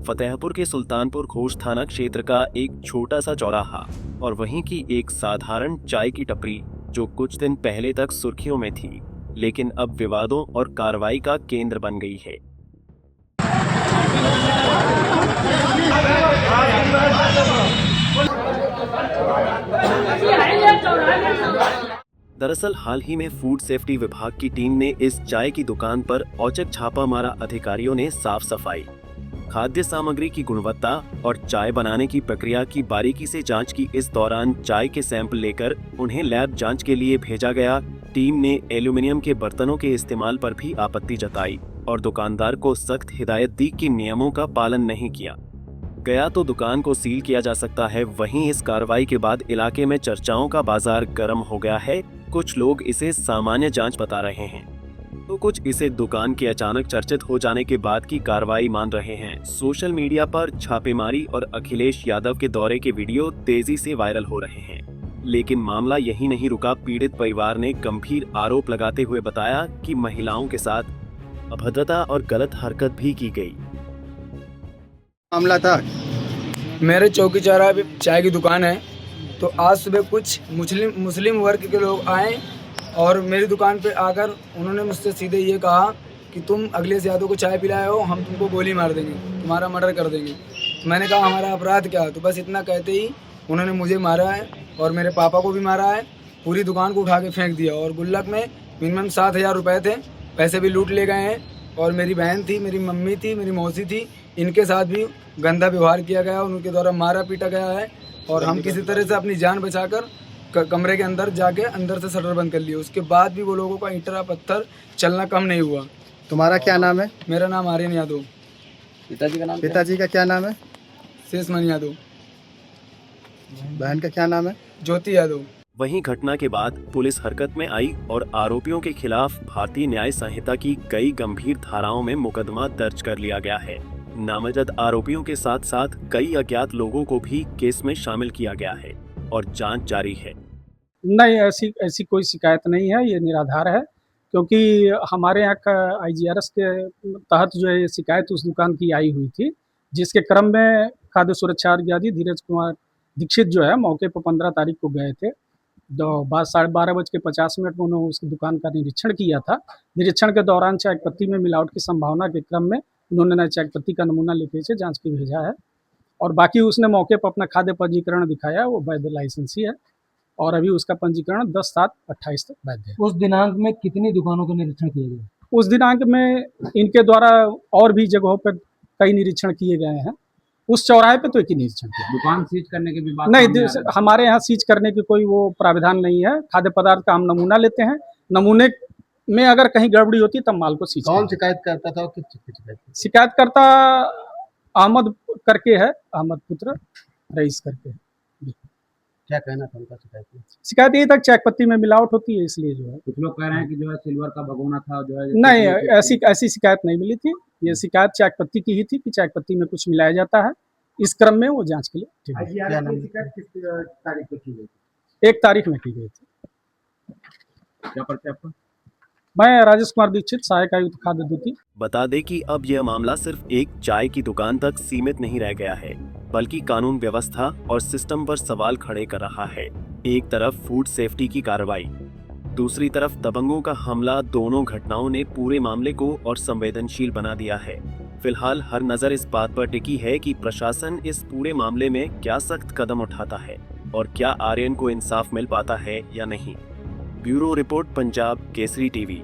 फतेहपुर के सुल्तानपुर खोस थाना क्षेत्र का एक छोटा सा चौराहा और वहीं की एक साधारण चाय की टपरी जो कुछ दिन पहले तक सुर्खियों में थी, लेकिन अब विवादों और कार्रवाई का केंद्र बन गई है। दरअसल हाल ही में फूड सेफ्टी विभाग की टीम ने इस चाय की दुकान पर औचक छापा मारा। अधिकारियों ने साफ सफाई, खाद्य सामग्री की गुणवत्ता और चाय बनाने की प्रक्रिया की बारीकी से जांच की। इस दौरान चाय के सैंपल लेकर उन्हें लैब जांच के लिए भेजा गया। टीम ने एल्यूमिनियम के बर्तनों के इस्तेमाल पर भी आपत्ति जताई और दुकानदार को सख्त हिदायत दी कि नियमों का पालन नहीं किया गया तो दुकान को सील किया जा सकता है। वहीं इस कार्रवाई के बाद इलाके में चर्चाओं का बाजार गर्म हो गया है। कुछ लोग इसे सामान्य जांच बता रहे हैं तो कुछ इसे दुकान के अचानक चर्चित हो जाने के बाद की कार्रवाई मान रहे हैं। सोशल मीडिया पर छापेमारी और अखिलेश यादव के दौरे के वीडियो तेजी से वायरल हो रहे हैं, लेकिन मामला यही नहीं रुका। पीड़ित परिवार ने गंभीर आरोप लगाते हुए बताया कि महिलाओं के साथ अभद्रता और गलत हरकत भी की गई। मामला था, मेरे चौकी चौराहे पे चाय की दुकान है, तो आज सुबह कुछ मुस्लिम वर्ग के लोग आए और मेरी दुकान पे आकर उन्होंने मुझसे सीधे ये कहा कि तुम अखिलेश यादव को चाय पिलाए हो, हम तुमको गोली मार देंगे, तुम्हारा मर्डर कर देंगे। तो मैंने कहा हमारा अपराध क्या है? तो बस इतना कहते ही उन्होंने मुझे मारा है और मेरे पापा को भी मारा है। पूरी दुकान को उठा के फेंक दिया और गुल्लक में मिनिमम 7,000 रुपये थे, पैसे भी लूट ले गए हैं। और मेरी बहन थी, मेरी मम्मी थी, मेरी मौसी थी, इनके साथ भी गंदा व्यवहार किया गया, उनके द्वारा मारा पीटा गया है। और हम किसी तरह से अपनी जान बचाकर कमरे के अंदर जाके अंदर से शटर बंद कर लिए। उसके बाद भी वो लोगों का ईंटा पत्थर चलना कम नहीं हुआ। तुम्हारा क्या नाम है? मेरा नाम आर्यन यादव। पिताजी का नाम? पिताजी का क्या नाम है? शेषमन यादव। बहन का क्या नाम है? ज्योति यादव। वहीं घटना के बाद पुलिस हरकत में आई और आरोपियों के खिलाफ भारतीय न्याय संहिता की कई गंभीर धाराओं में मुकदमा दर्ज कर लिया गया है। नामजद आरोपियों के साथ साथ कई अज्ञात लोगों को भी केस में शामिल किया गया है और जांच जारी है। नहीं, ऐसी कोई शिकायत नहीं है, ये निराधार है, क्योंकि हमारे यहाँ का IGRS के तहत जो है ये शिकायत उस दुकान की आई हुई थी, जिसके क्रम में खाद्य सुरक्षा अधिकारी धीरज कुमार दीक्षित जो है मौके पर 15 तारीख को गए थे। 12:50 में उन्होंने उसकी दुकान का निरीक्षण किया था। निरीक्षण के दौरान चाय पत्ती में मिलावट की संभावना के क्रम में उन्होंने चाय पत्ती का नमूना लेके इसे जांच के भेजा है और बाकी उसने मौके पर अपना खाद्य पंजीकरण दिखाया, वो वैध लाइसेंसी है और अभी उसका पंजीकरण 10/7/28 तक वैध है। उस दिनांक में कितनी दुकानों का निरीक्षण किया गया? उस दिनांक में इनके द्वारा और भी जगहों पर कई निरीक्षण किए गए हैं। उस चौराहे पे तो एक ही निरीक्षण किया। दुकान सीज करने के भी बात नहीं, हमारे यहाँ सीज करने की कोई वो प्राविधान नहीं है। खाद्य पदार्थ का हम नमूना लेते हैं, नमूने में अगर कहीं गड़बड़ी होती है तब माल को सीज। कौन शिकायत करता था और किस चीज की शिकायत? शिकायतकर्ता अहमद करके है, अहमद पुत्र रईस करके। क्या कहना था उनका शिकायत में? शिकायत यही तक चाय पत्ती में मिलावट होती है, इसलिए जो है। कुछ लोग कह रहे हैं कि जो है सिल्वर का भगोना था, जो है नहीं, ऐसी शिकायत नहीं मिली थी। ये शिकायत चाय पत्ती की ही थी कि चाय पत्ती में कुछ मिलाया जाता है। इस क्रम में वो जांच के लिए ठीक है। शिकायत किस तारीख को की गई थी? 1 तारीख में की गई थी। क्या परिचय आपका? मैं राजेश कुमार दीक्षित, सहायक आयुक्त खाद्य दूती। बता दें कि अब यह मामला सिर्फ एक चाय की दुकान तक सीमित नहीं रह गया है, बल्कि कानून व्यवस्था और सिस्टम पर सवाल खड़े कर रहा है। एक तरफ फूड सेफ्टी की कार्रवाई, दूसरी तरफ दबंगों का हमला। दोनों घटनाओं ने पूरे मामले को और संवेदनशील बना दिया है। फिलहाल हर नजर इस बात पर टिकी है कि प्रशासन इस पूरे मामले में क्या सख्त कदम उठाता है और क्या आर्यन को इंसाफ मिल पाता है या नहीं। Bureau report, Punjab Kesari TV.